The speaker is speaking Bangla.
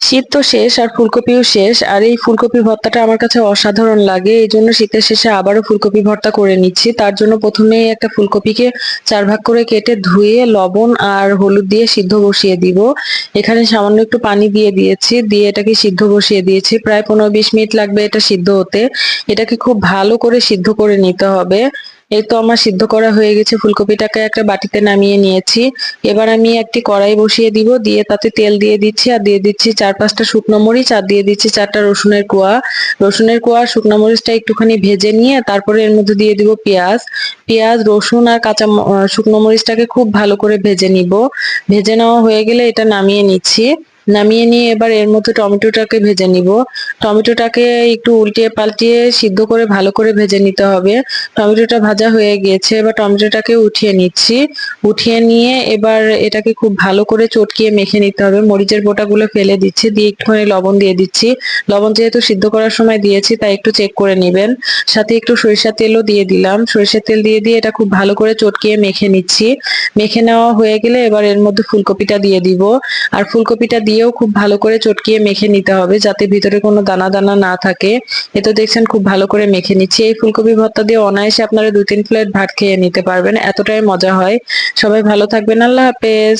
শীত তো শেষ আর ফুলকপিও শেষ, আর এই ফুলকপি ভর্তাটা আমার কাছে অসাধারণ লাগে। এই জন্য শীতের শেষে আবারও ফুলকপি ভর্তা করে নিচ্ছি। তার জন্য প্রথমেই একটা ফুলকপিকে ৪ ভাগ করে কেটে ধুয়ে লবণ আর হলুদ দিয়ে সিদ্ধ বসিয়ে দিব। এখানে সামান্য একটু পানি দিয়ে দিয়েছি, দিয়ে এটাকে সিদ্ধ বসিয়ে দিয়েছি। প্রায় ১৫-২০ মিনিট লাগবে এটা সিদ্ধ হতে। এটাকে খুব ভালো করে সিদ্ধ করে নিতে হবে। এই তো আমার সিদ্ধ করা হয়ে গেছে, ফুলকপিটাকে একটা বাটিতে নামিয়ে নিয়েছি। এবার আমি একটি কড়াই বসিয়ে দিব, দিয়ে তাতে তেল দিয়ে দিচ্ছি, আর দিয়ে দিচ্ছি ৪-৫টা শুকনো মরিচ, আর দিয়ে দিচ্ছি ৪টা রসুনের কোয়া। রসুনের কোয়া আর শুকনো মরিচটা একটুখানি ভেজে নিয়ে তারপরে এর মধ্যে দিয়ে দিব পেঁয়াজ। পেঁয়াজ, রসুন আর শুকনো মরিচটাকে খুব ভালো করে ভেজে নিব। ভেজে নেওয়া হয়ে গেলে এটা নামিয়ে নিচ্ছি। নামিয়ে নিয়ে এবার এর মধ্যে টমেটোটাকে ভেজে নিব। টমেটোটাকে একটু উল্টিয়ে পাল্টিয়ে সিদ্ধ করে ভালো করে ভেজে নিতে হবে। টমেটোটা ভাজা হয়ে গিয়েছে, এবার টমেটোটাকে উঠিয়ে নিচ্ছি। উঠিয়ে নিয়ে এবার এটাকে খুব ভালো করে চটকিয়ে মেখে নিতে হবে। মরিচের বোটাগুলো ফেলে দিচ্ছি, দিয়ে একটুখানি লবণ দিয়ে দিচ্ছি। লবণ যেহেতু সিদ্ধ করার সময় দিয়েছি তাই একটু চেক করে নিবেন। সাথে একটু সরিষার তেলও দিয়ে দিলাম। সরিষার তেল দিয়ে দিয়ে এটা খুব ভালো করে চটকিয়ে মেখে নিচ্ছি। মেখে নেওয়া হয়ে গেলে এবার এর মধ্যে ফুলকপিটা দিয়ে দিব। আর ফুলকপিটা দিয়েও খুব ভালো করে চটকিয়ে মেখে নিতে হবে যাতে ভিতরে কোনো দানা দানা না থাকে। এ তো দেখছেন খুব ভালো করে মেখে নিচ্ছি। এই ফুলকপি ভর্তা দিয়ে অনায়াসে আপনারা ২-৩ প্লেট ভাত খেয়ে নিতে পারবেন, এতটাই মজা হয়। সবাই ভালো থাকবেন, আল্লাহ হাফেজ।